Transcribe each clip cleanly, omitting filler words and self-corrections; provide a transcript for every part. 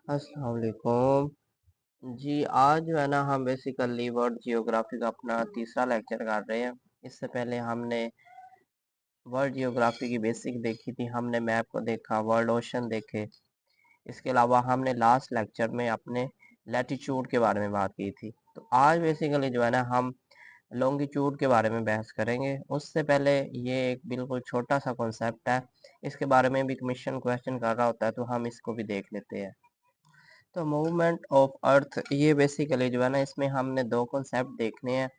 अस्सलाम वालेकुम। जी, आज जो है ना हम बेसिकली वर्ल्ड जियोग्राफी का अपना तीसरा लेक्चर कर रहे हैं। इससे पहले हमने वर्ल्ड जियोग्राफी की बेसिक देखी थी, हमने मैप को देखा, वर्ल्ड ओशन देखे। इसके अलावा हमने लास्ट लेक्चर में अपने लैटिट्यूड के बारे में बात की थी। तो आज बेसिकली जो है ना हम लॉन्गिट्यूड के बारे में बहस करेंगे। उससे पहले ये एक बिल्कुल छोटा सा कॉन्सेप्ट है, इसके बारे में भी कमीशन क्वेश्चन कर रहा होता है, तो हम इसको भी देख लेते हैं। तो मूवमेंट ऑफ अर्थ ये बेसिकली जो है ना इसमें हमने दो कॉन्सेप्ट देखने हैं।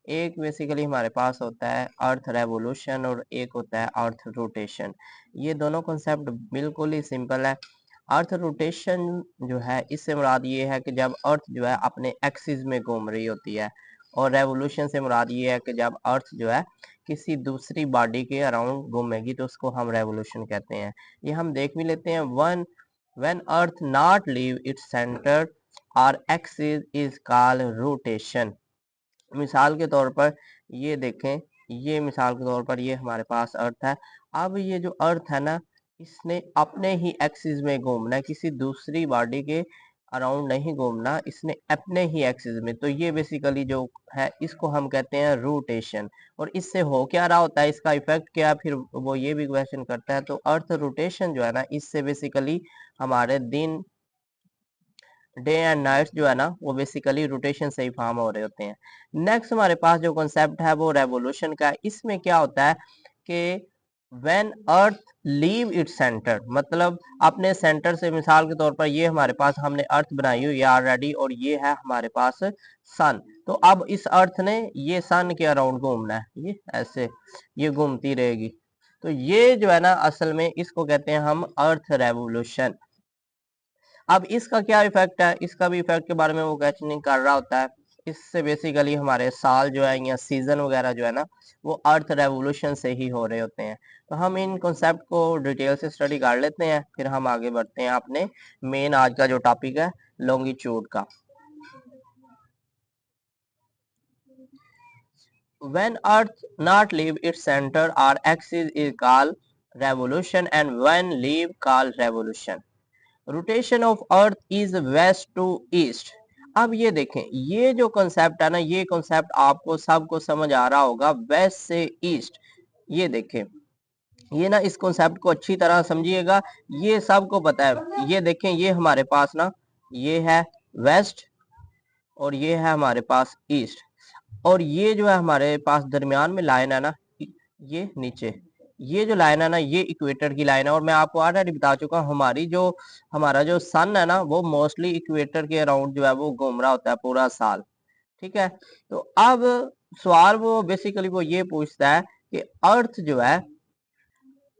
एक बेसिकली हमारे पास होता है अर्थ रेवोल्यूशन और एक होता है अर्थ रोटेशन। ये दोनों कॉन्सेप्ट बिल्कुल ही सिंपल है। अर्थ रोटेशन जो है इससे मुराद ये है कि जब अर्थ जो है अपने एक्सिस में घूम रही होती है, और रेवोल्यूशन से मुराद ये है कि जब अर्थ जो है किसी दूसरी बॉडी के अराउंड घूमेगी तो उसको हम रेवोल्यूशन कहते हैं। ये हम देख भी लेते हैं। When Earth not leave its center or axis is called rotation। मिसाल के तौर पर ये देखें, ये मिसाल के तौर पर ये हमारे पास अर्थ है। अब ये जो अर्थ है ना, इसने अपने ही एक्सिस में घूमना है, किसी दूसरी बॉडी के अराउंड नहीं घूमना, इसने अपने ही एक्सिस में। तो ये बेसिकली जो है इसको हम कहते हैं रोटेशन। और इससे हो क्या रहा होता है, इसका इफेक्ट क्या है, फिर वो ये भी क्वेश्चन करता है। तो अर्थ रोटेशन जो है ना, इससे बेसिकली हमारे दिन, डे एंड नाइट जो है ना वो बेसिकली रोटेशन से ही फॉर्म हो रहे होते हैं। नेक्स्ट हमारे पास जो कॉन्सेप्ट है वो रेवोल्यूशन का है। इसमें क्या होता है कि when earth leave its centre, मतलब अपने सेंटर से, मिसाल के तौर पर ये हमारे पास हमने अर्थ बनाई हुई है ऑलरेडी, और ये है हमारे पास सन। तो अब इस अर्थ ने ये सन के अराउंड घूमना है, ये ऐसे ये घूमती रहेगी। तो ये जो है ना असल में इसको कहते हैं हम अर्थ रेवोल्यूशन। अब इसका क्या इफेक्ट है, इसका भी इफेक्ट के बारे में वो क्वेश्चनिंग कर रहा होता है। इससे बेसिकली हमारे साल जो है या सीजन वगैरह जो है ना वो अर्थ रेवोल्यूशन से ही हो रहे होते हैं। तो हम इन कॉन्सेप्ट को डिटेल से स्टडी कर लेते हैं, फिर हम आगे बढ़ते हैं अपने मेन आज का जो टॉपिक है लॉन्गिट्यूड का। When Earth not leave its center or axis is called revolution, and when leave called revolution। Rotation of earth is west to east. अब ये देखें, ये जो कॉन्सेप्ट है ना, ये कॉन्सेप्ट आपको सबको समझ आ रहा होगा, वेस्ट से ईस्ट। ये देखें, ये ना इस कॉन्सेप्ट को अच्छी तरह समझिएगा, ये सबको पता है। ये देखें, ये हमारे पास ना ये है वेस्ट, और ये है हमारे पास ईस्ट, और ये जो है हमारे पास दरमियान में लाइन है ना, ये नीचे, ये जो लाइन है ना ये इक्वेटर की लाइन है। और मैं आपको ऑलरेडी बता चुका हूँ, हमारा जो सन है ना वो मोस्टली इक्वेटर के अराउंड जो है वो घूम रहा होता है पूरा साल। ठीक है। तो अब सवाल वो बेसिकली वो ये पूछता है कि अर्थ जो है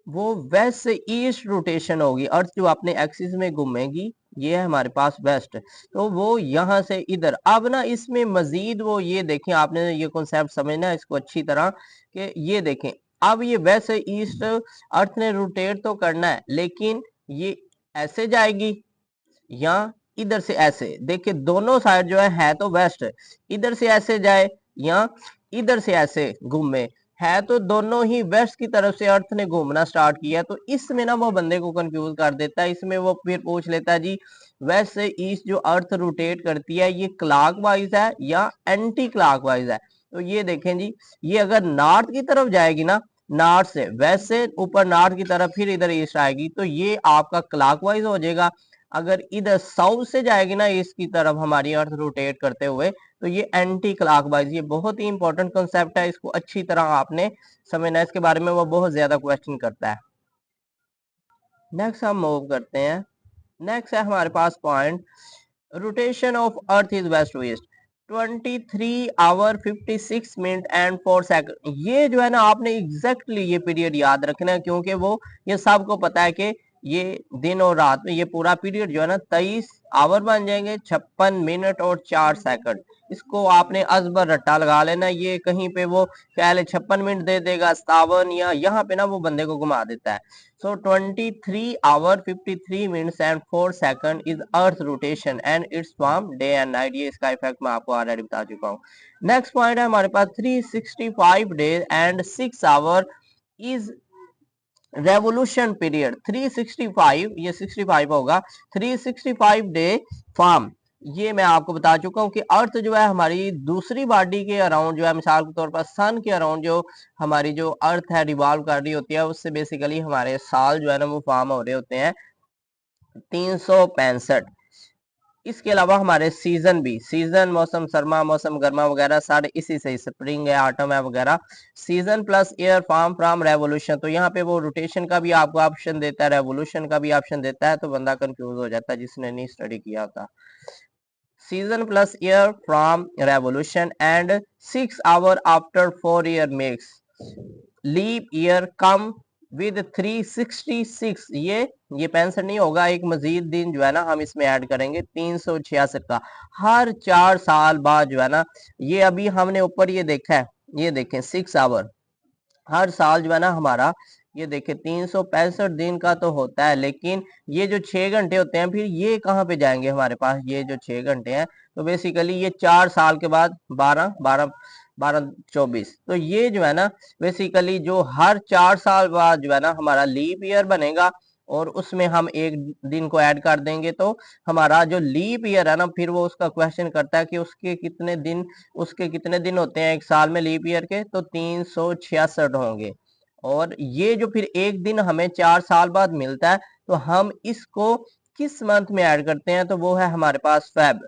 वो वेस्ट से ईस्ट रोटेशन होगी, अर्थ जो अपने एक्सिस में घूमेगी, ये है हमारे पास वेस्ट, तो वो यहां से इधर। अब ना इसमें मजीद वो ये देखें, आपने ये कॉन्सेप्ट समझना है इसको अच्छी तरह, कि ये देखें अब ये वेस्ट से ईस्ट अर्थ ने रोटेट तो करना है, लेकिन ये ऐसे जाएगी या इधर से ऐसे। देखिए दोनों साइड जो है तो वेस्ट, इधर से ऐसे जाए या इधर से ऐसे घूमे, है तो दोनों ही वेस्ट की तरफ से अर्थ ने घूमना स्टार्ट किया। तो इसमें ना वो बंदे को कंफ्यूज कर देता है। इसमें वो फिर पूछ लेता है जी वेस्ट से ईस्ट जो अर्थ रोटेट करती है ये क्लॉकवाइज है या एंटी क्लॉकवाइज है। तो ये देखें जी, ये अगर नॉर्थ की तरफ जाएगी ना, नॉर्थ से वेस्ट से ऊपर नॉर्थ की तरफ फिर इधर ईस्ट आएगी, तो ये आपका क्लॉकवाइज हो जाएगा। अगर इधर साउथ से जाएगी ना ईस्ट की तरफ हमारी अर्थ रोटेट करते हुए, तो ये एंटी क्लॉकवाइज। ये बहुत ही इंपॉर्टेंट कॉन्सेप्ट है, इसको अच्छी तरह आपने समझना है, इसके बारे में वो बहुत ज्यादा क्वेश्चन करता है। नेक्स्ट हम मूव करते हैं। नेक्स्ट है हमारे पास point, rotation of earth is west to east 23 hour 56 minute and 4 second. ये जो है ना आपने एग्जैक्टली ये पीरियड याद रखना है, क्योंकि वो ये सबको पता है कि ये दिन और रात में ये पूरा पीरियड जो है ना 23 आवर बन जाएंगे, 56 मिनट और 4 सेकंड। इसको आपने अजबर रट्टा लगा लेना, ये कहीं पे वो पहले 56 मिनट दे देगा 57, या यहाँ पे ना वो बंदे को घुमा देता है। So 23 hour 53 minutes and 4 second is earth rotation and its form day and night. ये इसका इफेक्ट मैं आपको ऑलरेडी बता चुका हूँ। नेक्स्ट पॉइंट है हमारे पास 365 days and 6 our is revolution period 365, ये 65 होगा, 365 डे फार्म। ये मैं आपको बता चुका हूँ कि अर्थ जो है हमारी दूसरी बॉडी के अराउंड जो है, मिसाल के तौर पर सन के अराउंड जो हमारी जो अर्थ है रिवॉल्व कर रही होती है, उससे बेसिकली हमारे साल जो है ना वो फॉर्म हो रहे होते हैं 365। इसके अलावा हमारे सीजन भी, सीजन मौसम सरमा, मौसम गर्मा वगैरह सारे इसी से, स्प्रिंग है, ऑटम है वगैरह। Season plus year form from revolution, तो यहाँ पे वो रोटेशन का भी आपको ऑप्शन देता है, रेवोल्यूशन का भी ऑप्शन देता है, तो बंदा कंफ्यूज हो जाता है जिसने नहीं स्टडी किया होता। season plus year from revolution and 6 hour after 4 year makes leap year come with 366। ये 65 नहीं होगा, एक मजीद दिन जो है ना हम इसमें ऐड करेंगे 366 का, हर 4 साल बाद जो है ना। ये अभी हमने ऊपर ये देखा है, ये देखें 6 आवर, हर साल जो है ना हमारा, ये देखिए 365 दिन का तो होता है, लेकिन ये जो 6 घंटे होते हैं फिर ये कहाँ पे जाएंगे हमारे पास, ये जो 6 घंटे हैं, तो बेसिकली ये 4 साल के बाद 12 12 12 24, तो ये जो है ना बेसिकली जो हर 4 साल बाद जो है ना हमारा लीप ईयर बनेगा, और उसमें हम एक दिन को ऐड कर देंगे, तो हमारा जो लीप ईयर है ना, फिर वो उसका क्वेश्चन करता है कि उसके कितने दिन होते हैं एक साल में लीप ईयर के, तो 366 होंगे। और ये जो फिर एक दिन हमें 4 साल बाद मिलता है, तो हम इसको किस मंथ में ऐड करते हैं, तो वो है हमारे पास फेब।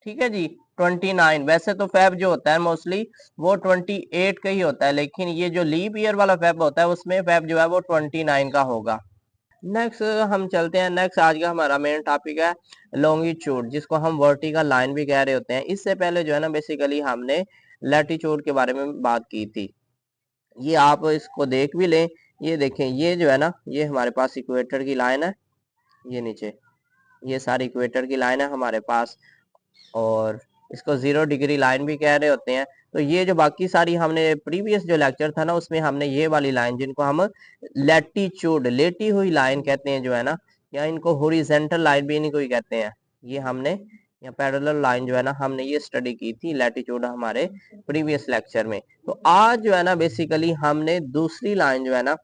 ठीक है जी, 29। वैसे तो फेब जो होता है मोस्टली वो 28 का ही होता है, लेकिन ये जो लीप ईयर वाला फेब होता है उसमें फेब जो है वो 29 का होगा। नेक्स्ट हम चलते हैं, नेक्स्ट आज का हमारा मेन टॉपिक है लॉन्गिट्यूड, जिसको हम वर्टिकल लाइन भी कह रहे होते हैं। इससे पहले जो है ना बेसिकली हमने लैटिट्यूड के बारे में बात की थी, ये आप इसको देख भी लें। ये देखें, ये जो है ना ये हमारे पास इक्वेटर की लाइन है, ये नीचे ये सारी इक्वेटर की लाइन है हमारे पास, और इसको 0 डिग्री लाइन भी कह रहे होते हैं। तो ये जो बाकी सारी हमने प्रीवियस जो लेक्चर था ना उसमें हमने ये वाली लाइन जिनको हम लैटिट्यूड, लेटी हुई लाइन कहते हैं जो है ना, या इनको हॉरिजॉन्टल लाइन भी इनको ही कहते हैं, ये हमने या पैरेलल लाइन जो है ना हमने ये स्टडी की थी लैटिट्यूड हमारे प्रीवियस लेक्चर में। तो आज जो है ना बेसिकली हमने दूसरी लाइन जो है ना,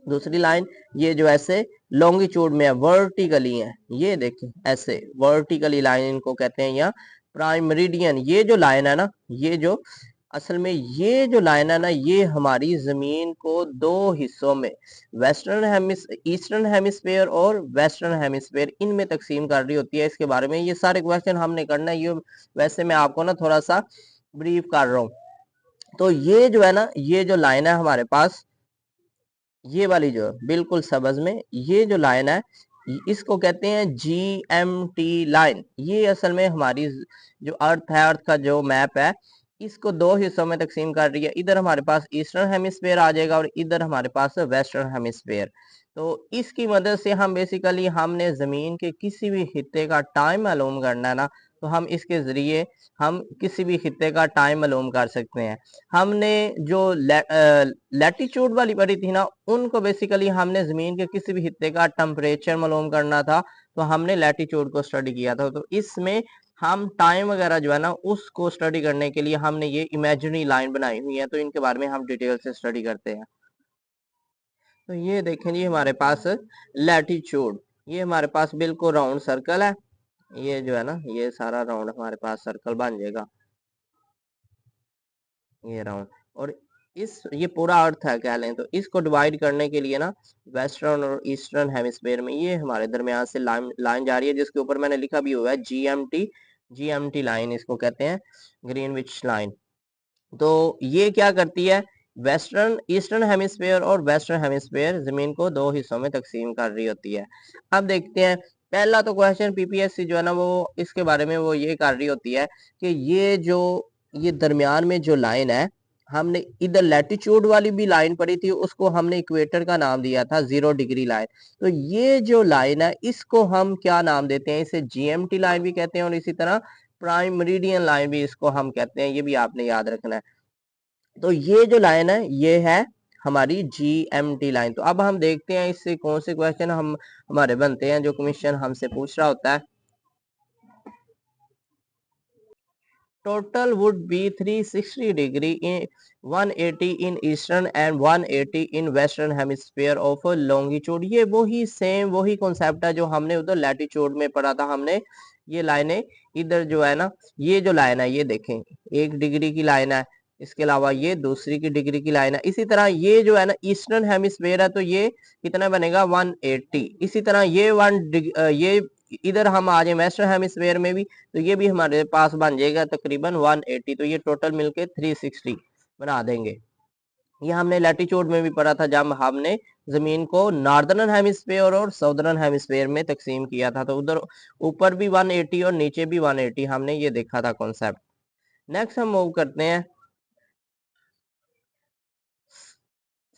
दूसरी लाइन ये जो ऐसे लॉन्गिट्यूड में है, वर्टिकली है, ये देखें ऐसे वर्टिकली लाइन इनको कहते हैं, या प्राइम मेरिडियन। ये जो लाइन है ना, ये जो असल में ये जो लाइन है ना, ये हमारी जमीन को दो हिस्सों में, ईस्टर्न हेमिस्फेयर और वेस्टर्न हेमिस्फेयर, इनमें तकसीम कर रही होती है। इसके बारे में ये सारे क्वेश्चन हमने करना है, ये वैसे मैं आपको ना थोड़ा सा ब्रीफ कर रहा हूँ। तो ये जो है ना, ये जो लाइन है हमारे पास, ये वाली जो बिल्कुल सब्ज में ये जो लाइन है, इसको कहते हैं GMT लाइन। ये असल में हमारी जो अर्थ है, अर्थ का जो मैप है, इसको दो हिस्सों में तकसीम कर रही है। इधर हमारे पास ईस्टर्न हेमिस्फेयर आ जाएगा और इधर हमारे पास वेस्टर्न हेमिस्फेयर। तो इसकी मदद से हम बेसिकली हमने जमीन के किसी भी हिस्से का टाइम मालूम करना है ना, तो हम इसके जरिए हम किसी भी खित्ते का टाइम मालूम कर सकते हैं। हमने जो लैटिट्यूड वाली पढ़ी थी ना, उनको बेसिकली हमने जमीन के किसी भी हिस्से का टेम्परेचर मालूम करना था, तो हमने लैटिट्यूड को स्टडी किया था। तो इसमें हम टाइम वगैरह जो है ना उसको स्टडी करने के लिए हमने ये इमेजिनरी लाइन बनाई हुई है, तो इनके बारे में हम डिटेल से स्टडी करते हैं। तो ये देखें जी हमारे पास लैटिट्यूड, ये हमारे पास बिल्कुल राउंड सर्कल है, ये जो है ना ये सारा राउंड हमारे पास सर्कल बन जाएगा, ये राउंड। और इस ये पूरा अर्थ है कह लें, तो इसको डिवाइड करने के लिए ना वेस्टर्न और ईस्टर्न हेमिस्फेयर में ये हमारे दरमियान से लाइन लाइन जा रही है, जिसके ऊपर मैंने लिखा भी हुआ है GMT लाइन इसको कहते हैं, ग्रीनविच लाइन। तो ये क्या करती है, वेस्टर्न ईस्टर्न हेमिस्फेयर और वेस्टर्न हेमिस्फेयर जमीन को दो हिस्सों में तकसीम कर रही होती है। अब देखते हैं, पहला तो क्वेश्चन PPSC जो है ना वो इसके बारे में वो ये कर रही होती है कि ये जो ये दरमियान में जो लाइन है, हमने इधर लैटिट्यूड वाली भी लाइन पढ़ी थी, उसको हमने इक्वेटर का नाम दिया था 0 डिग्री लाइन। तो ये जो लाइन है इसको हम क्या नाम देते हैं, इसे GMT लाइन भी कहते हैं, और इसी तरह प्राइम मेरिडियन लाइन भी इसको हम कहते हैं, ये भी आपने याद रखना है। तो ये जो लाइन है ये है हमारी GMT लाइन। तो अब हम देखते हैं इससे कौन से क्वेश्चन हम हमारे बनते हैं जो कमीशन हमसे पूछ रहा होता है। total would be 360 degree in 180 in eastern and 180 in western hemisphere of longitude। ये वही सेम वही कॉन्सेप्ट है जो हमने उधर लैटिट्यूड में पढ़ा था हमने। ये लाइनें इधर जो है ना, ये जो लाइन है ये देखें 1 डिग्री की लाइन है, इसके अलावा ये दूसरी की डिग्री की लाइन है। इसी तरह ये जो है ना ईस्टर्न हेमिस्फेयर है तो ये कितना बनेगा 180। इसी तरह ये ये इधर हम आ जाए वेस्टर्न हेमिस्फेयर में भी तो ये भी हमारे पास बन जाएगा तकरीबन 180। तो ये टोटल मिलके 360 बना देंगे। ये हमने लैटिट्यूड में भी पढ़ा था जब हमने जमीन को नॉर्दर्न हेमिस्फेयर और साउदर्न हेमिस्फेयर में तकसीम किया था, तो उधर ऊपर भी 180 और नीचे भी 180 हमने ये देखा था कॉन्सेप्ट। नेक्स्ट हम मूव करते हैं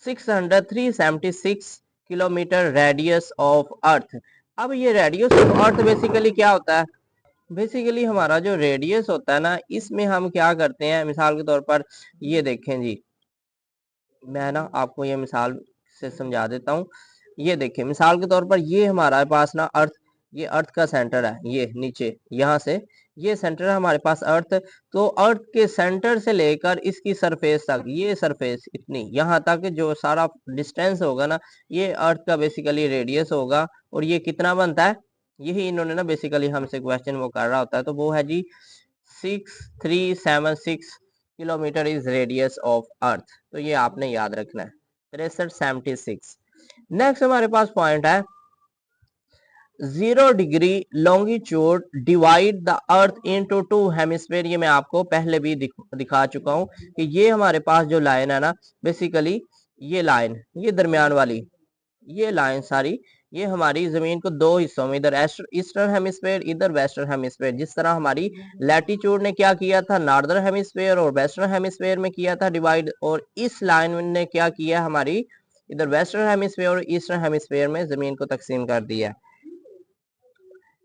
376 किलोमीटर रेडियस ऑफ अर्थ। अब ये रेडियस ऑफ अर्थ बेसिकली क्या होता है? बेसिकली हमारा जो रेडियस होता है ना, इसमें हम क्या करते हैं, मिसाल के तौर पर ये देखें जी, मैं ना आपको ये मिसाल से समझा देता हूँ। ये देखें मिसाल के तौर पर ये हमारे पास ना अर्थ, ये अर्थ का सेंटर है, ये नीचे यहाँ से ये सेंटर है हमारे पास अर्थ। तो अर्थ के सेंटर से लेकर इसकी सरफेस तक, ये सरफेस इतनी यहाँ तक जो सारा डिस्टेंस होगा ना, ये अर्थ का बेसिकली रेडियस होगा। और ये कितना बनता है, यही इन्होंने ना बेसिकली हमसे क्वेश्चन वो कर रहा होता है, तो वो है जी 6376 kilometre is radius of earth. तो ये आपने याद रखना है 6376। नेक्स्ट हमारे पास पॉइंट है 0 degree longitude divide the earth into 2 hemisphere. ये मैं आपको पहले भी दिखा चुका हूं कि ये हमारे पास जो लाइन है ना, बेसिकली ये लाइन, ये दरमियान वाली ये लाइन सारी, ये हमारी जमीन को दो हिस्सों में, इधर ईस्टर्न हेमिस्फीयर, इधर वेस्टर्न हेमिस्फीयर। जिस तरह हमारी लैटिट्यूड ने क्या किया था, नॉर्दर्न हेमिस्फीयर और वेस्टर्न हेमिस्फीयर में किया था डिवाइड, और इस लाइन ने क्या किया हमारी इधर वेस्टर्न हेमिस्फीयर और ईस्टर्न हेमिस्फीयर में जमीन को तकसीम कर दिया।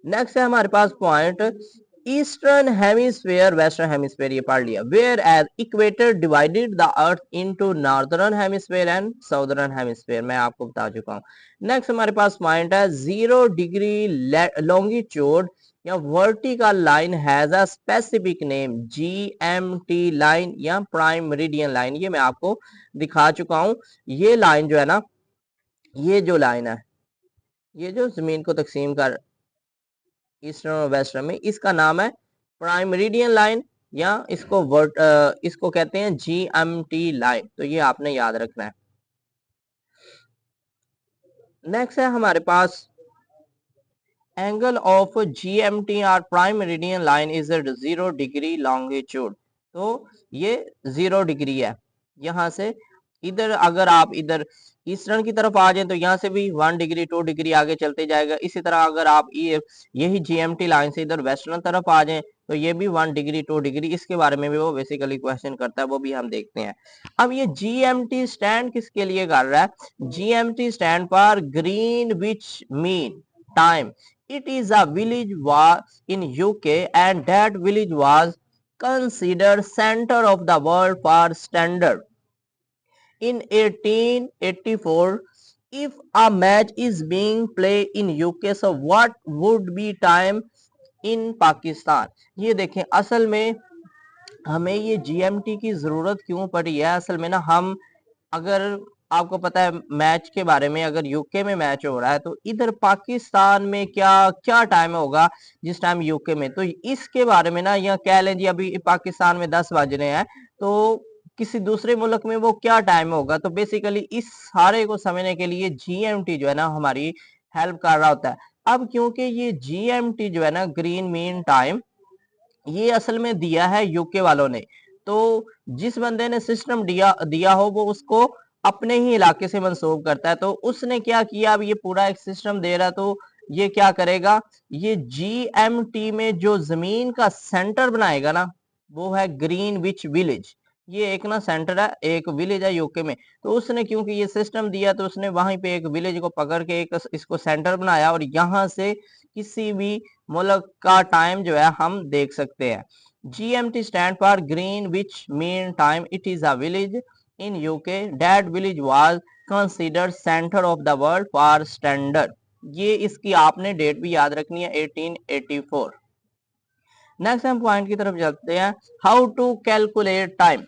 नेक्स्ट है हमारे पास point eastern hemisphere western hemisphere, ये पढ़ लिया। Where as equator divided the earth into northern hemisphere and southern hemisphere, मैं आपको बता चुका हूँ। नेक्स्ट हमारे पास पॉइंट है 0 डिग्री लॉन्गिट्यूड या vertical line has a specific name, GMT line या प्राइम मेरिडियन लाइन। ये मैं आपको दिखा चुका हूँ। ये लाइन जो है ना, ये जो लाइन है, ये जो जमीन को तकसीम कर ईस्टर्न और वेस्टर्न में, इसका नाम है प्राइम मेरिडियन लाइन या इसको कहते हैं GMT लाइन। तो ये आपने याद रखना है। नेक्स्ट है हमारे पास एंगल ऑफ GMT और prime meridian line is 0 degree longitude. तो ये 0 डिग्री है। यहाँ से इधर अगर आप इधर ईस्टर्न की तरफ आ जाए तो यहाँ से भी 1 डिग्री 2 डिग्री आगे चलते जाएगा। इसी तरह अगर आप यही GMT लाइन से इधर वेस्टर्न तरफ आ जाए तो ये भी 1 डिग्री 2 डिग्री, इसके बारे में भी वो बेसिकली क्वेश्चन करता है, वो भी हम देखते हैं। अब ये GMT स्टैंड किसके लिए कर रहा है? GMT स्टैंड पर green which mean time. It is a village was in UK and that village was considered center of the world for standard. In 1884, if a match is being played in UK, so what would be time in Pakistan? ये देखें असल में हमें ये GMT की जरूरत क्यों पड़ी है। असल में ना हम, अगर आपको पता है मैच के बारे में, अगर यूके में मैच हो रहा है तो इधर पाकिस्तान में क्या क्या टाइम होगा जिस टाइम यूके में, तो इसके बारे में ना, या कह लें जी अभी पाकिस्तान में 10 बज रहे हैं तो किसी दूसरे मुल्क में वो क्या टाइम होगा। तो बेसिकली इस सारे को समझने के लिए GMT जो है ना हमारी हेल्प कर रहा होता है। अब क्योंकि ये GMT जो है ना ग्रीन मीन टाइम, ये असल में दिया है यूके वालों ने, तो जिस बंदे ने सिस्टम दिया हो वो उसको अपने ही इलाके से मंसूब करता है। तो उसने क्या किया, अब ये पूरा एक सिस्टम दे रहा है तो ये क्या करेगा, ये GMT में जो जमीन का सेंटर बनाएगा ना वो है ग्रीन विच विलेज। ये एक ना सेंटर है, एक विलेज है यूके में, तो उसने क्योंकि ये सिस्टम दिया तो उसने वहीं पे एक विलेज को पकड़ के एक इसको सेंटर बनाया और यहाँ से किसी भी मुल्क का टाइम जो है हम देख सकते हैं। GMT stand for green which mean time. It is a village in UK that village was considered center of the world for standard। ये इसकी आपने डेट भी याद रखनी है 1884। नेक्स्ट हम पॉइंट की तरफ चलते हैं, हाउ टू कैलकुलेट टाइम।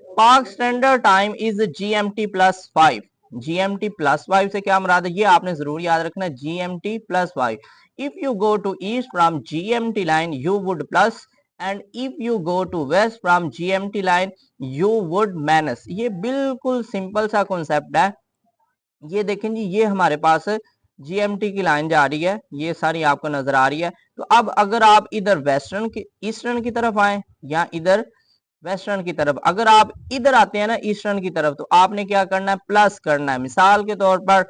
पाक standard time is GMT+5। GMT+5 से क्या मुराद है, ये आपने जरूर याद रखना है, GMT+5। If you go to east from GMT line you would plus, and if you go to west from GMT line you would minus. ये बिल्कुल सिंपल सा कॉन्सेप्ट है। ये देखें जी, ये हमारे पास GMT की लाइन जा रही है, ये सारी आपको नजर आ रही है। तो अब अगर आप इधर वेस्टर्न की ईस्टर्न की तरफ आए या इधर वेस्टर्न की तरफ, अगर आप इधर आते हैं ना ईस्टर्न की तरफ, तो आपने क्या करना है, प्लस करना है। मिसाल के तौर पर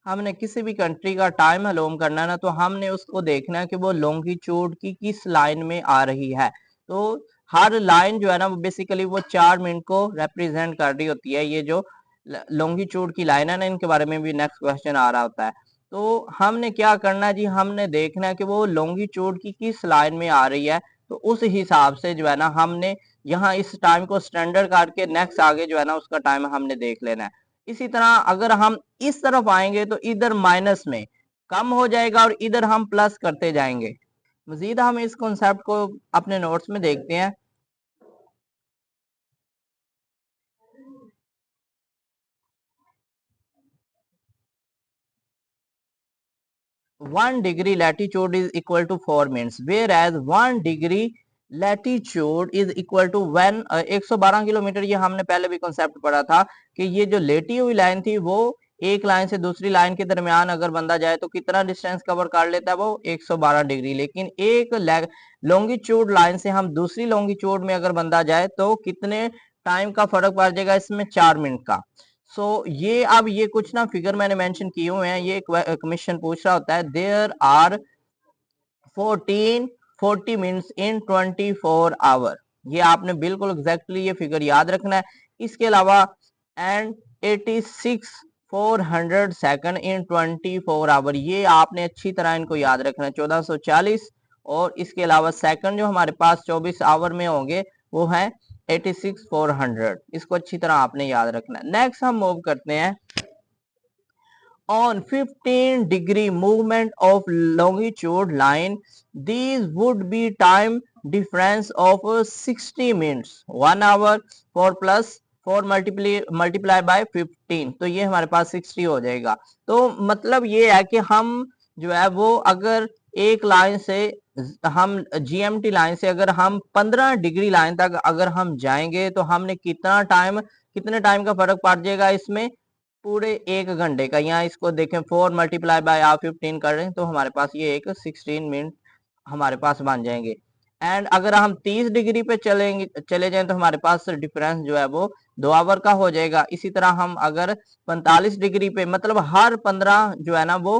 हमने किसी भी कंट्री का टाइम मालूम करना है ना, तो हमने उसको देखना है कि वो लॉन्गिट्यूड की किस लाइन में आ रही है। तो हर लाइन जो है ना, वो बेसिकली वो 4 मिनट को रिप्रेजेंट कर रही होती है। ये जो लॉन्गिट्यूड की लाइन है ना, इनके बारे में भी नेक्स्ट क्वेश्चन आ रहा होता है। तो हमने क्या करना है जी, हमने देखना है कि वो लॉन्गिट्यूड की किस लाइन में आ रही है। तो उस हिसाब से जो है ना, हमने यहाँ इस टाइम को स्टैंडर्ड करके नेक्स्ट आगे जो है ना, उसका टाइम हमने देख लेना है। इसी तरह अगर हम इस तरफ आएंगे तो इधर माइनस में कम हो जाएगा और इधर हम प्लस करते जाएंगे। मजीद हम इस कॉन्सेप्ट को अपने नोट्स में देखते हैं। 1 degree latitude is equal to 4 minutes, whereas 1 degree latitude is equal to 112 kilometre. ये हमने पहले भी कॉन्सेप्ट पढ़ा था कि ये जो लेटी हुई लाइन थी, वो एक लाइन से दूसरी लाइन के दरमियान अगर बंदा जाए तो कितना डिस्टेंस कवर कर लेता है, वो 112 डिग्री। लेकिन एक लॉन्गिट्यूड लाइन से हम दूसरी लॉन्गिट्यूड में अगर बंदा जाए तो कितने टाइम का फर्क पड़ जाएगा इसमें, 4 मिनट का। ये अब ये कुछ ना फिगर मैंने मेंशन किए हुए हैं। ये क्वेश्चन पूछ रहा होता है, there are 40 minutes in 24 hour. ये आपने बिल्कुल एग्जैक्टली ये फिगर याद रखना है। इसके अलावा एंड 86 400 सेकंड इन 24 आवर, ये आपने अच्छी तरह इनको याद रखना है, 1440। और इसके अलावा सेकंड जो हमारे पास 24 आवर में होंगे वो है 86 400। इसको अच्छी तरह आपने याद रखना है। नेक्स्ट हम मूव करते हैं, on 15 degree movement of longitude line, these would be time difference of 60 minutes, 1 hour, 4 plus 4 multiply by 15, तो ये हमारे पास 60 हो जाएगा। तो मतलब ये है कि हम जो है वो अगर एक लाइन से हम GMT लाइन से अगर हम 15 डिग्री लाइन तक अगर हम जाएंगे तो हमने कितने टाइम का फर्क पड़ जाएगा इसमें, पूरे 1 घंटे का। यहाँ इसको देखें, 4 मल्टीप्लाई बाय आप 15 कर रहे हैं तो हमारे पास ये एक 16 मिनट हमारे पास बन जाएंगे। एंड अगर हम 30 डिग्री पे चले जाएं तो हमारे पास डिफरेंस जो है वो 2 आवर का हो जाएगा। इसी तरह हम अगर 45 डिग्री पे, मतलब हर 15 जो है ना वो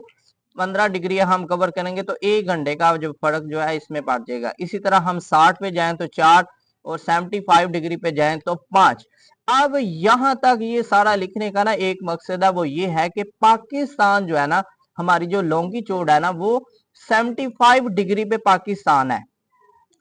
15 डिग्री हम कवर करेंगे तो 1 घंटे का जो फर्क जो है इसमें पड़ जाएगा। इसी तरह हम 60 पे जाएं तो 4, और 75 डिग्री पे जाएं तो 5। अब यहां तक ये सारा लिखने का ना एक मकसद है, वो ये है कि पाकिस्तान जो है ना, हमारी जो लॉन्गिट्यूड है ना वो 75 डिग्री पे पाकिस्तान है।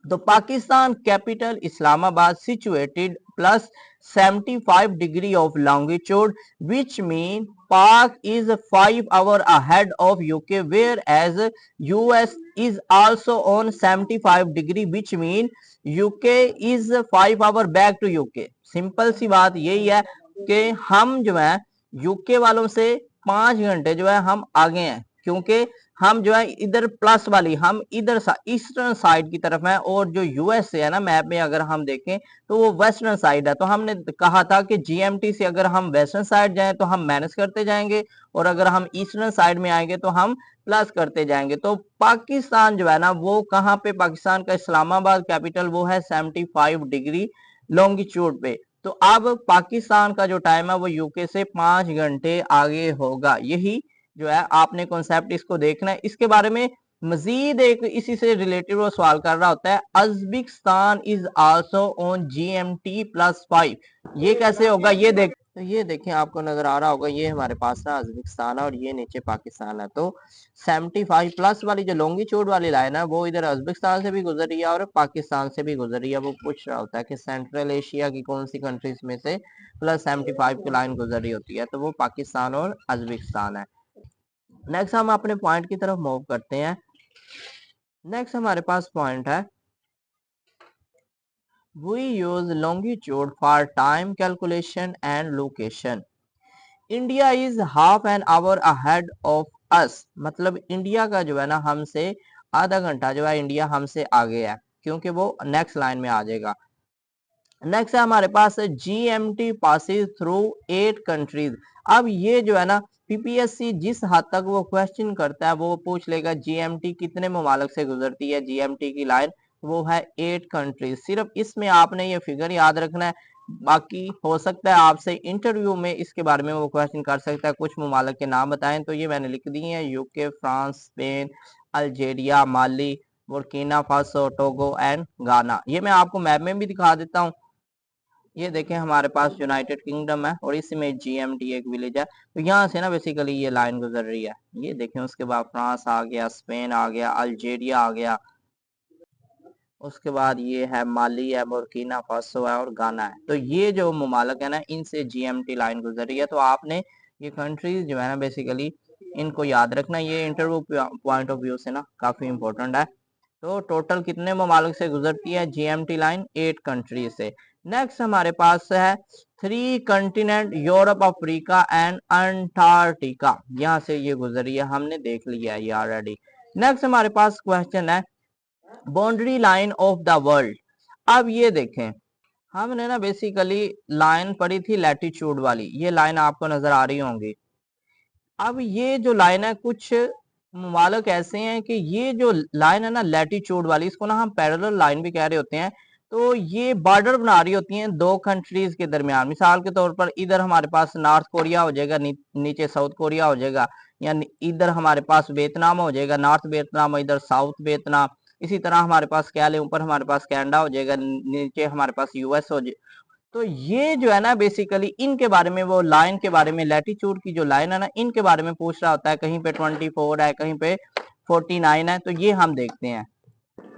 तो Pakistan capital Islamabad situated plus 75 degree of longitude, which mean पाक is 5 hour ahead of UK, whereas US is also on 75 degree, which mean UK is 5 hour back to UK। Simple सी बात यही है कि हम जो है यूके वालों से 5 घंटे जो है हम आगे हैं, क्योंकि हम जो है इधर प्लस वाली, हम इधर ईस्टर्न साइड की तरफ है, और जो यूएस है ना मैप में अगर हम देखें तो वो वेस्टर्न साइड है। तो हमने कहा था कि जीएमटी से अगर हम वेस्टर्न साइड जाएं तो हम माइनस करते जाएंगे, और अगर हम ईस्टर्न साइड में आएंगे तो हम प्लस करते जाएंगे। तो पाकिस्तान जो है ना वो कहाँ पे, पाकिस्तान का इस्लामाबाद कैपिटल वो है 75 डिग्री लॉन्गिट्यूड पे। तो अब पाकिस्तान का जो टाइम है वो यूके से 5 घंटे आगे होगा। यही जो है आपने कॉन्सेप्ट इसको देखना है। इसके बारे में मजीद एक इसी से रिलेटेड वो सवाल कर रहा होता है, अजबिकिस्तान इज आल्सो ऑन GMT+5। ये कैसे होगा, ये देख, तो ये देखें आपको नजर आ रहा होगा, ये हमारे पास ना अजबिकिस्तान है और ये नीचे पाकिस्तान है। तो 75 प्लस वाली जो लॉन्गिट्यूड वाली लाइन है वो इधर अजबिकिस्तान से भी गुजर रही है और पाकिस्तान से भी गुजर रही है। वो पूछ रहा होता है कि सेंट्रल एशिया की कौन सी कंट्रीज में से प्लस 75 की लाइन गुजर रही होती है, तो वो पाकिस्तान और अजबिकिस्तान है। नेक्स्ट हम अपने पॉइंट की तरफ मूव करते हैं। नेक्स्ट हमारे पास पॉइंट है, we use longitude for time calculation and location. India is half an hour ahead of us, मतलब इंडिया का जो है ना हमसे आधा घंटा जो है इंडिया हमसे आगे है, क्योंकि वो नेक्स्ट लाइन में आ जाएगा। नेक्स्ट है हमारे पास जीएमटी पासिस थ्रू 8 कंट्रीज। अब ये जो है ना पीपीएससी जिस हद तक वो क्वेश्चन करता है वो पूछ लेगा जीएमटी कितने ममालिक से गुजरती है, जीएमटी की लाइन वो है 8 कंट्रीज। सिर्फ इसमें आपने ये फिगर याद रखना है, बाकी हो सकता है आपसे इंटरव्यू में इसके बारे में वो क्वेश्चन कर सकता है, कुछ ममालिक के नाम बताएं, तो ये मैंने लिख दिए हैं, UK, France, Spain, Algeria, Mali, Burkina Faso, Togo and गाना। ये मैं आपको मैप में भी दिखा देता हूँ। ये देखें हमारे पास यूनाइटेड किंगडम है और इसमें जीएमटी एक विलेज है, तो यहाँ से ना बेसिकली ये लाइन गुजर रही है। ये देखें, उसके बाद फ्रांस आ गया, स्पेन आ गया, अल्जेरिया आ गया, उसके बाद ये है माली है, बुर्किना फासो है और गाना है। तो ये जो ममालिक है ना इनसे जीएमटी लाइन गुजर रही है, तो आपने ये कंट्रीज जो है ना बेसिकली इनको याद रखना, ये इंटरव्यू पॉइंट ऑफ व्यू से ना काफी इंपॉर्टेंट है। तो टोटल कितने ममालिक से गुजरती है जीएमटी लाइन? 8 कंट्री से। नेक्स्ट हमारे पास है 3 continent, Europe, Africa and Antarctica, यहाँ से ये गुजरी है, हमने देख लिया है ये ऑलरेडी। नेक्स्ट हमारे पास क्वेश्चन है boundary line of the world. अब ये देखें, हमने ना बेसिकली लाइन पढ़ी थी लैटिट्यूड वाली, ये लाइन आपको नजर आ रही होंगी। अब ये जो लाइन है, कुछ ममालिक ऐसे हैं कि ये जो लाइन है ना लैटिट्यूड वाली, इसको ना हम पैरेलल लाइन भी कह रहे होते हैं। तो ये बॉर्डर बना रही होती हैं दो कंट्रीज के दरमियान। मिसाल के तौर पर इधर हमारे पास नॉर्थ कोरिया हो जाएगा, नीचे साउथ कोरिया हो जाएगा, या इधर हमारे पास वियतनाम हो जाएगा, नॉर्थ वियतनाम, इधर साउथ वियतनाम। इसी तरह हमारे पास क्या ले, ऊपर हमारे पास कनाडा हो जाएगा, नीचे हमारे पास यूएस हो जाएगा। तो ये जो है ना बेसिकली इनके बारे में, वो लाइन के बारे में, लैटिट्यूड की जो लाइन है ना इनके बारे में पूछ रहा होता है। कहीं पे 24 है, कहीं पे 49 है, तो ये हम देखते हैं।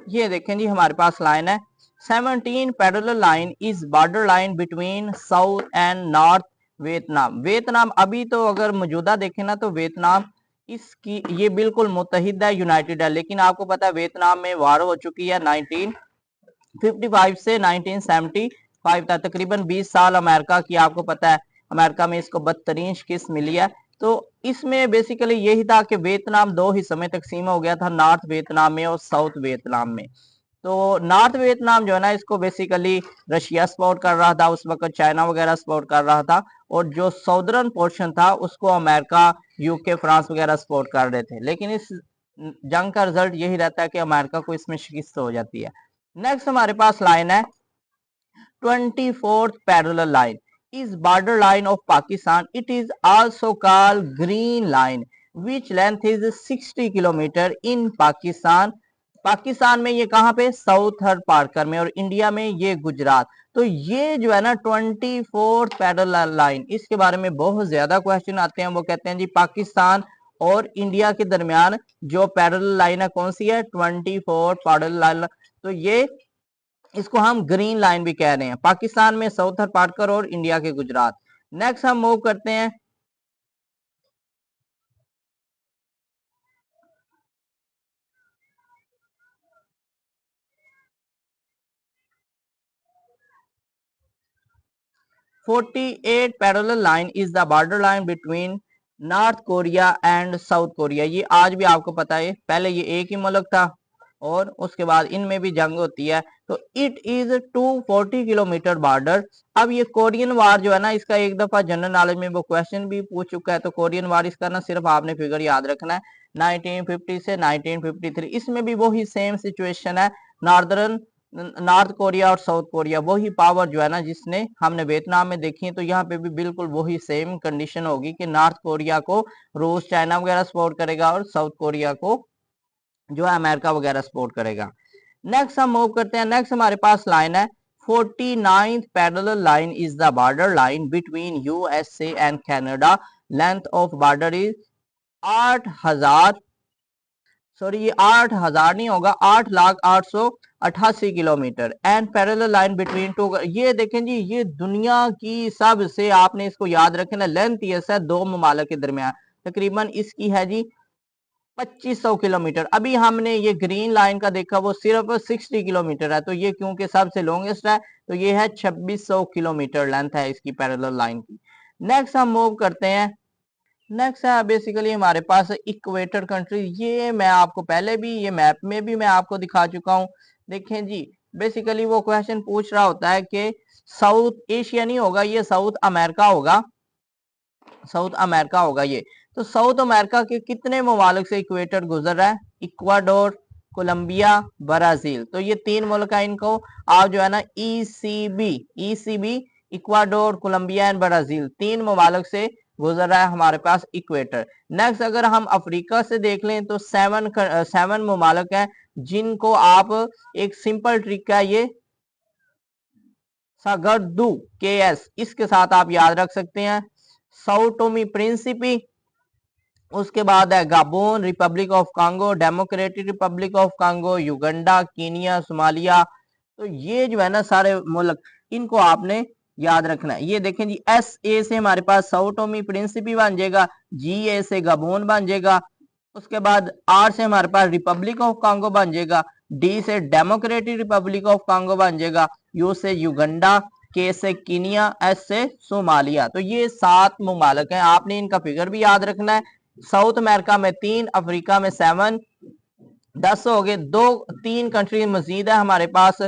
ये देखें जी, हमारे पास लाइन है 17 parallel line is border line between south and north Vietnam. Vietnam अभी तो अगर मौजूदा देखें ना तो वियतनाम इसकी ये बिल्कुल मुत्तहिद है, यूनाइटेड है, लेकिन आपको पता है वियतनाम में वार हो चुकी है 1955 से 1975 तक, तकरीबन 20 साल अमेरिका की, आपको पता है अमेरिका में इसको बदतरीन शिकस्त मिली है। तो इसमें बेसिकली यही था कि वियतनाम दो हिस्सों में तकसीम हो गया था, नॉर्थ वियतनाम में और साउथ वियतनाम में। तो नॉर्थ वियतनाम जो है ना इसको बेसिकली रशिया सपोर्ट कर रहा था, उस वक्त चाइना वगैरह सपोर्ट कर रहा था, और जो साउदर्न पोर्शन था उसको अमेरिका, यूके, फ्रांस वगैरह सपोर्ट कर रहे थे। लेकिन इस जंग का रिजल्ट यही रहता है कि अमेरिका को इसमें शिकस्त हो जाती है। नेक्स्ट हमारे पास लाइन है 24th parallel line is border line of Pakistan. It is also called green line which length is 60 kilometre in Pakistan. Pakistan में ये कहाँ पे, साउथर पार्कर में, और इंडिया में ये गुजरात। तो ये जो है ना 24th पैरेलल लाइन, इसके बारे में बहुत ज्यादा क्वेश्चन आते हैं। वो कहते हैं जी पाकिस्तान और इंडिया के दरमियान जो पैरेलल लाइन है कौन सी है, 24th पैरेलल लाइन। तो ये इसको हम ग्रीन लाइन भी कह रहे हैं, पाकिस्तान में साउथर पार्कर और इंडिया के गुजरात। नेक्स्ट हम मूव करते हैं 48 parallel line is the border line between north Korea and south Korea. ये आज भी आपको पता है, पहले ये एक ही मुल्क था और उसके बाद इनमें भी जंग होती है। तो इट इज 240 किलोमीटर बॉर्डर। अब ये कोरियन वार जो है ना, इसका एक दफा जनरल नॉलेज में वो क्वेश्चन भी पूछ चुका है। तो कोरियन वार, इसका ना सिर्फ आपने फिगर याद रखना है 1950 से 1953। इसमें भी वही सेम सिचुएशन है, नॉर्थ कोरिया और साउथ कोरिया, वही पावर जो है ना जिसने हमने वियतनाम में देखी है। तो यहाँ पे भी बिल्कुल वही सेम कंडीशन होगी कि नॉर्थ कोरिया को रूस, चाइना वगैरह सपोर्ट करेगा और साउथ कोरिया को जो है अमेरिका वगैरह सपोर्ट करेगा। नेक्स्ट हम मूव करते हैं। नेक्स्ट हमारे पास लाइन है 49th parallel line is the border line between USA and Canada. Length of border is 8000, sorry ये 8000 नहीं होगा, 8,0888 kilometre. And parallel line between two, ये देखें जी, ये दुनिया की सबसे, आपने इसको याद रखें ना, लेंथ है दो ममालिक के दरमियान। तकरीबन इसकी है जी 2500 किलोमीटर। अभी हमने ये ग्रीन लाइन का देखा वो सिर्फ 60 किलोमीटर है, तो ये क्योंकि सबसे लॉन्गेस्ट है तो ये है 2600 किलोमीटर लेंथ है इसकी पैरेलल लाइन की। नेक्स्ट हम मूव करते हैं। नेक्स्ट है बेसिकली हमारे पास इक्वेटर कंट्री। ये मैं आपको पहले भी ये मैप में भी मैं आपको दिखा चुका हूँ। देखें जी, बेसिकली वो क्वेश्चन पूछ रहा होता है कि साउथ एशिया नहीं होगा, ये साउथ अमेरिका होगा, साउथ अमेरिका होगा ये। तो साउथ अमेरिका के कितने ममालिक से इक्वेटर गुजर रहा है? Ecuador, Colombia, Brazil. तो ये तीन मुल्क है, इनको आप जो है ना ECB Ecuador, Colombia and Brazil, तीन ममालिक से गुजर रहा है हमारे पास इक्वेटर। नेक्स्ट अगर हम अफ्रीका से देख लें तो सेवन ममालिक हैं जिनको आप एक सिंपल ट्रिक है ये सागरदू केएस, इसके साथ आप याद रख सकते हैं। साओ टोमी प्रिंसिपी, उसके बाद है गाबोन, Republic of Congo, democratic Republic of Congo, Uganda, Kenya, Somalia. तो ये जो है ना सारे मुल्क, इनको आपने याद रखना है। ये देखें जी, एस ए से हमारे पास साओ टोमी प्रिंसिपी बन जाएगा, जी ए से गाबोन बन जाएगा, उसके बाद आर से हमारे पास रिपब्लिक ऑफ कांगो बन जाएगा, डी से डेमोक्रेटिक रिपब्लिक ऑफ कांगो बन जाएगा, यू से युगांडा, के से कीनिया, एस से सोमालिया। तो ये 7 ममालिक हैं, आपने इनका फिगर भी याद रखना है। साउथ अमेरिका में 3, अफ्रीका में 7, 10 हो गए। 3 कंट्री मजीद है हमारे पास,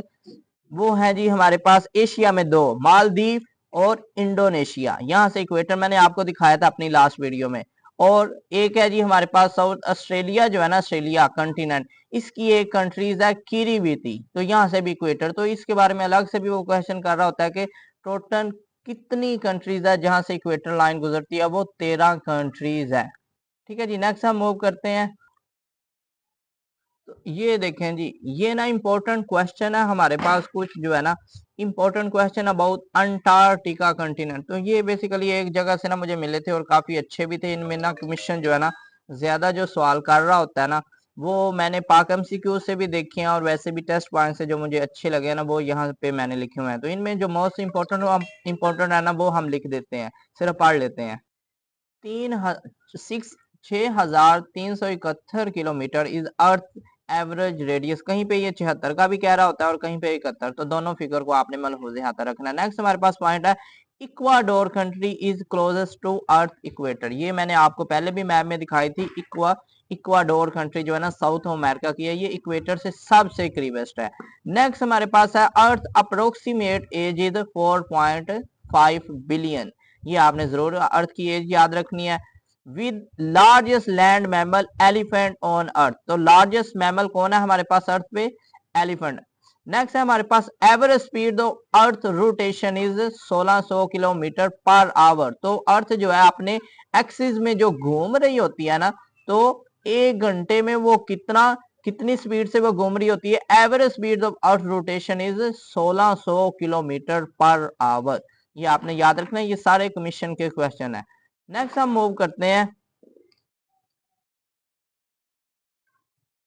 वो है जी हमारे पास एशिया में 2, मालदीव और इंडोनेशिया। यहां से इक्वेटर मैंने आपको दिखाया था अपनी लास्ट वीडियो में। और एक है जी हमारे पास साउथ ऑस्ट्रेलिया, जो है ना ऑस्ट्रेलिया कंटिनेंट, इसकी एक कंट्रीज है किरीबीती, तो यहाँ से भी इक्वेटर। तो इसके बारे में अलग से भी वो क्वेश्चन कर रहा होता है कि टोटल कितनी कंट्रीज है जहां से इक्वेटर लाइन गुजरती है? वो 13 कंट्रीज है। ठीक है जी, नेक्स्ट हम मूव करते हैं। तो ये देखें जी, ये ना इंपॉर्टेंट क्वेश्चन है हमारे पास, कुछ जो है ना important question about Antarctica continent. तो ये बेसिकली एक जगह से ना मुझे मिले थे और काफी अच्छे भी थे। इनमें ना कमीशन जो है ना ज्यादा जो सवाल कर रहा होता है ना, वो मैंने पाक एमसीक्यू से भी देखे हैं और वैसे भी टेस्ट पॉइंट से जो मुझे अच्छे लगे ना वो यहाँ पे मैंने लिखे हुए हैं। तो इनमें जो मोस्ट इंपॉर्टेंट है ना वो हम लिख देते हैं, सिर्फ पढ़ लेते हैं। 6,371 kilometre is earth average radius. कहीं पे ये 76 का भी कह रहा होता है और कहीं पे 71, तो दोनों फिगर को आपने मलहूज़ हाथ रखना। नेक्स्ट हमारे पास पॉइंट है, Ecuador country is closest to earth equator. ये मैंने आपको पहले भी मैप में दिखाई थी। इक्वाडोर कंट्री जो है ना साउथ अमेरिका की है, ये इक्वेटर से सबसे करीबेस्ट है। नेक्स्ट हमारे पास है, अर्थ अप्रोक्सीमेट एज इज 4.5 बिलियन। ये आपने जरूर अर्थ की एज याद रखनी है। With largest land mammal elephant on earth. तो लार्जेस्ट मैमल कौन है हमारे पास अर्थ पे? एलिफेंट। नेक्स्ट है हमारे पास, average speed of earth rotation is 1600 kilometre per hour. तो अर्थ जो है अपने एक्सिस में जो घूम रही होती है ना, तो 1 घंटे में वो कितनी स्पीड से वो घूम रही होती है? Average speed of earth rotation is 1600 kilometre per our. ये आपने याद रखना है, ये सारे कमीशन के क्वेश्चन है। नेक्स्ट हम मूव करते हैं।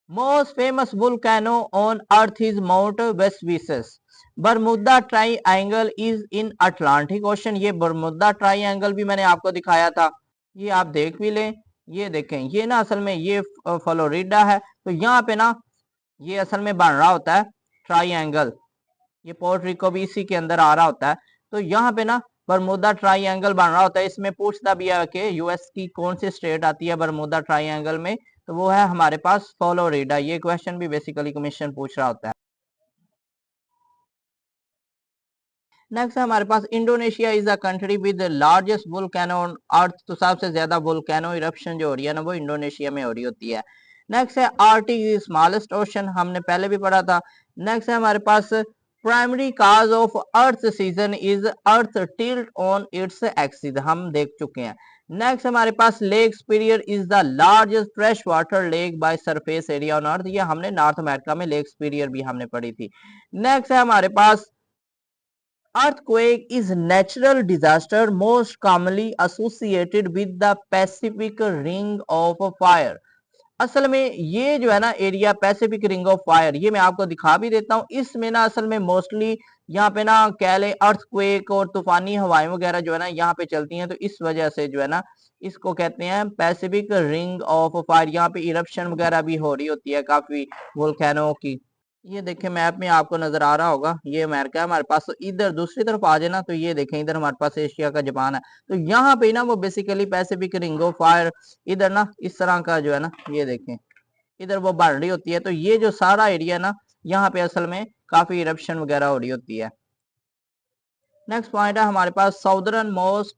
Most famous volcano on Earth is mount Vesuvius. बरमुदा triangle is in Atlantic ocean. ये बरमुदा ट्राइएंगल भी मैंने आपको दिखाया था, ये आप देख भी लें। ये देखें, ये ना असल में ये फ्लोरिडा है, तो यहाँ पे ना ये असल में बन रहा होता है ट्राइएंगल, ये पोर्टो रिको भी इसी के अंदर आ रहा होता है। तो यहाँ पे ना बरमुदा ट्राइएंगल बन रहा होता है। इसमें पूछता भी है कि यूएस की कौन सी स्टेट आती है बरमुदा ट्राइएंगल में, तो वो है हमारे पास फ्लोरिडा। ये क्वेश्चन भी बेसिकली कमीशन पूछ रहा होता है। नेक्स्ट है हमारे पास, Indonesia is a country with largest volcano on earth. तो सबसे ज्यादा वोल्केनो इरप्शन जो हो रही है ना वो इंडोनेशिया में हो रही होती है। नेक्स्ट है, आर्टिक इज स्मॉलेस्ट ओशन, हमने पहले भी पढ़ा था। नेक्स्ट है हमारे पास, primary cause of Earth season is Earth tilt on its axis, हम देख चुके हैं। नेक्स्ट हमारे पास, Lake Superior is the largest fresh water lake by surface area on Earth. ये हमने नॉर्थ अमेरिका में लेक सुपीरियर भी हमने पढ़ी थी। नेक्स्ट है हमारे पास, earthquake is natural disaster most commonly associated with the Pacific Ring of Fire। असल में ये जो है ना area Pacific ring of fire, ये मैं आपको दिखा भी देता हूँ। इसमें ना असल में मोस्टली यहाँ पे ना कह ले अर्थक्वेक और तूफानी हवाएं वगैरह जो है ना यहाँ पे चलती हैं, तो इस वजह से जो है ना इसको कहते हैं पैसिफिक रिंग ऑफ फायर। यहाँ पे इरप्शन वगैरह भी हो रही होती है काफी वोल्केनो की। ये देखें मैप में आपको नजर आ रहा होगा, ये अमेरिका है हमारे पास। तो इधर दूसरी तरफ आ जाए ना, तो ये देखें इधर हमारे पास एशिया का जापान है। तो यहाँ पे ना वो basically Pacific ring of fire इधर ना इस तरह का जो है ना, ये देखें इधर वो बढ़ रही होती है। तो ये जो सारा एरिया ना, यहाँ पे असल में काफी इरप्शन वगैरह हो रही होती है। नेक्स्ट पॉइंट है हमारे पास, southern most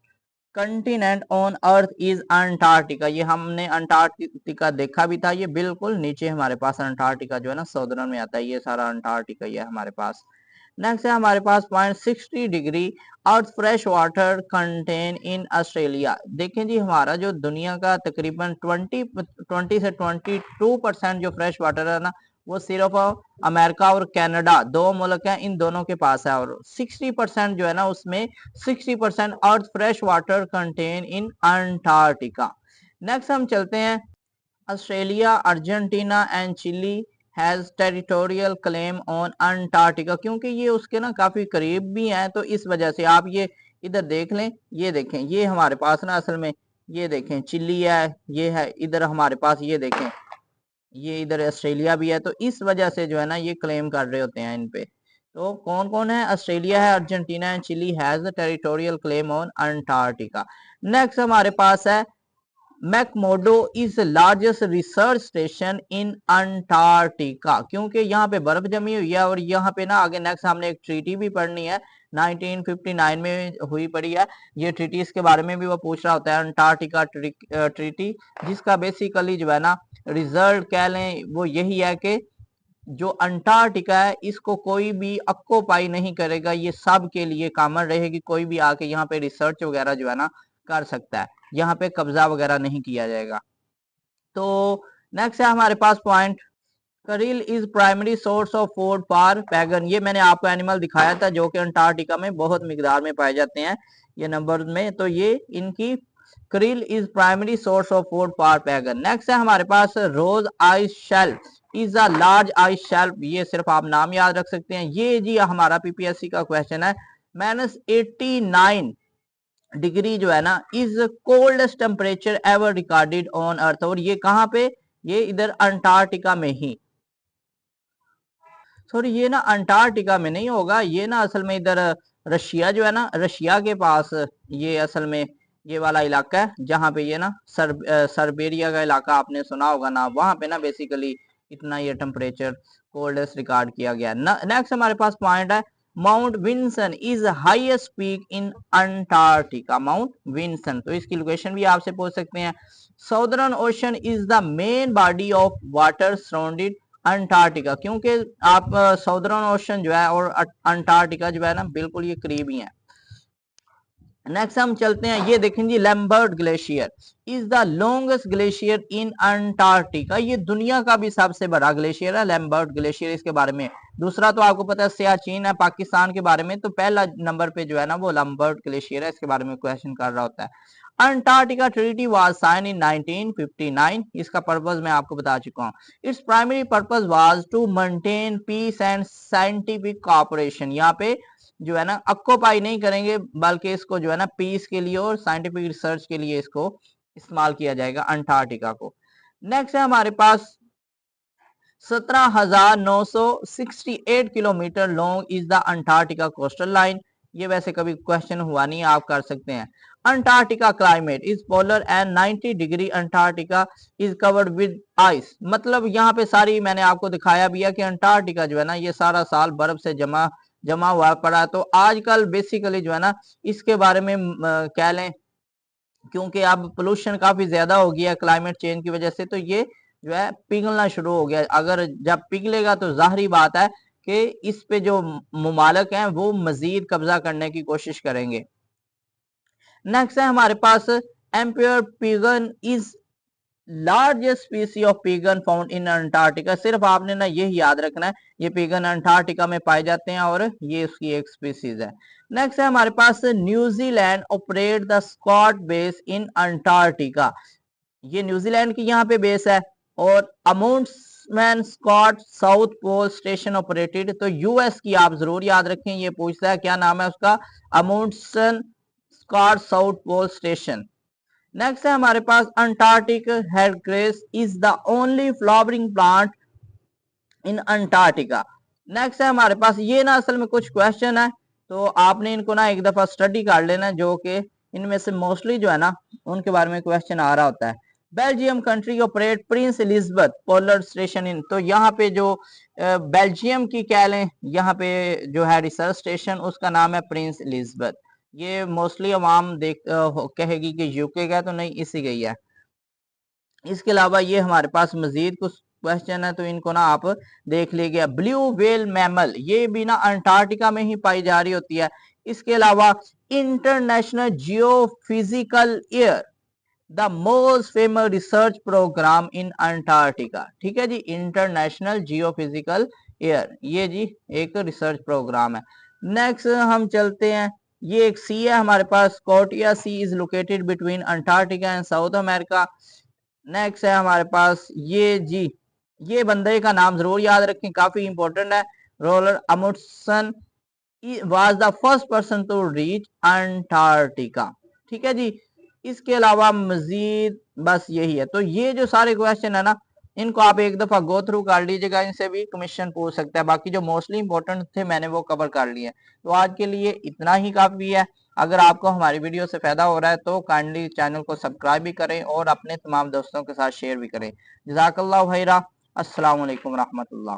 continent on Earth is Antarctica. ये हमने अंटार्कटिका देखा भी था, ये बिल्कुल नीचे हमारे पास अंटार्कटिका जो है ना साउदर्न में आता है, ये सारा अंटार्कटिका ही है हमारे पास। नेक्स्ट है हमारे पास point, 60 degree Earth fresh water contain in Australia. देखें जी, हमारा जो दुनिया का तकरीबन 20 से 22% जो फ्रेश वाटर है ना, वो सिर्फ अमेरिका और कनाडा दो मुल्क हैं, इन दोनों के पास है। और 60% जो है ना, उसमें 60% Earth fresh water contain in Antarctica. Next हम चलते हैं, Australia, Argentina and Chile has territorial claim on Antarctica. क्योंकि ये उसके ना काफी करीब भी हैं, तो इस वजह से आप ये इधर देख लें, ये देखें ये हमारे पास ना असल में ये देखें चिली है, ये है इधर हमारे पास, ये देखें ये इधर ऑस्ट्रेलिया भी है। तो इस वजह से जो है ना ये क्लेम कर रहे होते हैं इन पे। तो कौन कौन है, ऑस्ट्रेलिया है, Argentina and Chile has the territorial claim on Antarctica. Next हमारे पास है, McMurdo is largest research station in Antarctica. क्योंकि यहाँ पे बर्फ जमी हुई है, और यहाँ पे ना आगे नेक्स्ट हमने एक ट्रीटी भी पढ़नी है 1959 में हुई पड़ी है। ये ट्रीटी इसके बारे में भी वो पूछ रहा होता है, अंटार्कटिका ट्रीटी, जिसका बेसिकली जो है ना रिजल्ट कह लें वो यही है कि जो अंटार्कटिका है इसको कोई भी अक्कोपाई नहीं करेगा, ये सब के लिए कॉमन रहेगी। कोई भी आके यहाँ पे रिसर्च वगैरह जो है ना कर सकता है, यहाँ पे कब्जा वगैरह नहीं किया जाएगा। तो नेक्स्ट है हमारे पास पॉइंट, करील is primary source of food for pagan. ये मैंने आपको एनिमल दिखाया था जो कि अंटार्कटिका में बहुत मिकदार में पाए जाते हैं ये नंबर में। तो ये इनकी krill is primary source of food for penguin. Next है हमारे पास, Ross ice shelf is a large ice shelf. ये सिर्फ आप नाम याद रख सकते हैं। ये जी हमारा पीपीएससी का क्वेश्चन है। -89 डिग्री जो है ना is coldest temperature ever recorded on earth. और ये कहाँ पे, ये इधर अंटार्कटिका में ही। सॉरी, ये ना अंटार्कटिका में नहीं होगा, ये ना असल में इधर रशिया जो है ना, रशिया के पास ये असल में ये वाला इलाका है, जहाँ पे ये ना सर्बेरिया का इलाका आपने सुना होगा ना, वहां पे ना बेसिकली इतना ये टेम्परेचर कोल्डेस्ट रिकॉर्ड किया गया। नेक्स्ट हमारे पास पॉइंट है, Mount Vinson is highest peak in Antarctica. Mount Vinson, तो इसकी लोकेशन भी आपसे पूछ सकते हैं। Southern ocean is the main body of water surrounded Antarctica. क्योंकि आप साउदर्न ओशन जो है और अंटार्कटिका जो है ना बिल्कुल ये करीब ही है। नेक्स्ट हम चलते हैं, ये देखें जी, Lambert glacier is the longest glacier in Antarctica. ये दुनिया का भी सबसे बड़ा ग्लेशियर है लैम्बर्ट ग्लेशियर, इसके बारे में। दूसरा तो आपको पता है सियाचिन है पाकिस्तान के बारे में, तो पहला नंबर पे जो है ना वो लैम्बर्ट ग्लेशियर है, इसके बारे में क्वेश्चन कर रहा होता है। Antarctica treaty was sign in 1959। इसका पर्पस मैं आपको बता चुका हूँ। Its primary purpose was to maintain peace and scientific cooperation. यहाँ पे जो है ना अक्कोपाई नहीं करेंगे, बल्कि इसको जो है ना पीस के लिए और साइंटिफिक रिसर्च के लिए इसको इस्तेमाल किया जाएगा अंटार्कटिका को। नेक्स्ट है हमारे पास, 17,968 kilometre long is the Antarctica coastal line. ये वैसे कभी क्वेश्चन हुआ नहीं, आप कर सकते हैं। Antarctica climate is polar and 90 degree Antarctica is covered with ice. मतलब यहाँ पे सारी मैंने आपको दिखाया भी है कि अंटार्कटिका जो है ना ये सारा साल बर्फ से जमा जमा हुआ पड़ा। तो आजकल बेसिकली जो है ना इसके बारे में कह लें, क्योंकि अब पोल्यूशन काफी ज्यादा हो गया क्लाइमेट चेंज की वजह से, तो ये जो है पिघलना शुरू हो गया। अगर जब पिघलेगा तो जाहिर बात है कि इस पे जो मुमालिक हैं वो मजीद कब्जा करने की कोशिश करेंगे। नेक्स्ट है हमारे पास, emperor penguin is largest species of penguin found in Antarctica. सिर्फ आपने ना यही याद रखना है, ये पिगन अंटार्कटिका में पाए जाते हैं और ये उसकी एक स्पीसीज है। नेक्स्ट है हमारे पास, New Zealand operate the Scott base in Antarctica. ये न्यूजीलैंड की यहाँ पे बेस है। और Amundsen Scott south pole station operated. तो यूएस की आप जरूर याद रखें, ये पूछता है क्या नाम है उसका, Amundsen Scott south pole station. Next है हमारे पास Antarctic hairgrass is the only flowering plant in Antarctica. Next है हमारे पास, ये ना असल में कुछ क्वेश्चन है तो आपने इनको ना एक दफा स्टडी कर लेना, जो कि इनमें से मोस्टली जो है ना उनके बारे में क्वेश्चन आ रहा होता है। Belgium country operate Prince Elizabeth polar station इन, तो यहाँ पे जो बेल्जियम की कह लें यहाँ पे जो है रिसर्च स्टेशन उसका नाम है प्रिंस एलिजाबेथ। ये मोस्टली अवाम कहेगी कि यूके का, तो नहीं इसी गई है। इसके अलावा ये हमारे पास मजीद कुछ क्वेश्चन है तो इनको ना आप देख लीजिए। ब्लू व्हेल मैमल, ये भी ना अंटार्कटिका में ही पाई जा रही होती है। इसके अलावा international geophysical year the most famous research program in Antarctica. ठीक है जी, इंटरनेशनल जियोफिजिकल ईयर ये जी एक रिसर्च प्रोग्राम है। नेक्स्ट हम चलते हैं, ये एक सी है हमारे पास, Scotia Sea is located between Antarctica and South America. Next है हमारे पास ये जी, ये बंदे का नाम जरूर याद रखें, काफी इंपॉर्टेंट है। Roald Amundsen was the first person to reach Antarctica. ठीक है जी। इसके अलावा मजीद बस यही है। तो ये जो सारे क्वेश्चन है ना इनको आप एक दफा गो थ्रू कर लीजिएगा, इनसे भी कमीशन पूछ सकता है। बाकी जो मोस्टली इंपॉर्टेंट थे मैंने वो कवर कर लिए। तो आज के लिए इतना ही काफी है। अगर आपको हमारी वीडियो से फायदा हो रहा है तो काइंडली चैनल को सब्सक्राइब भी करें और अपने तमाम दोस्तों के साथ शेयर भी करें। जज़ाकल्लाह खैरा। अस्सलाम वालेकुम रहमतुल्लाह।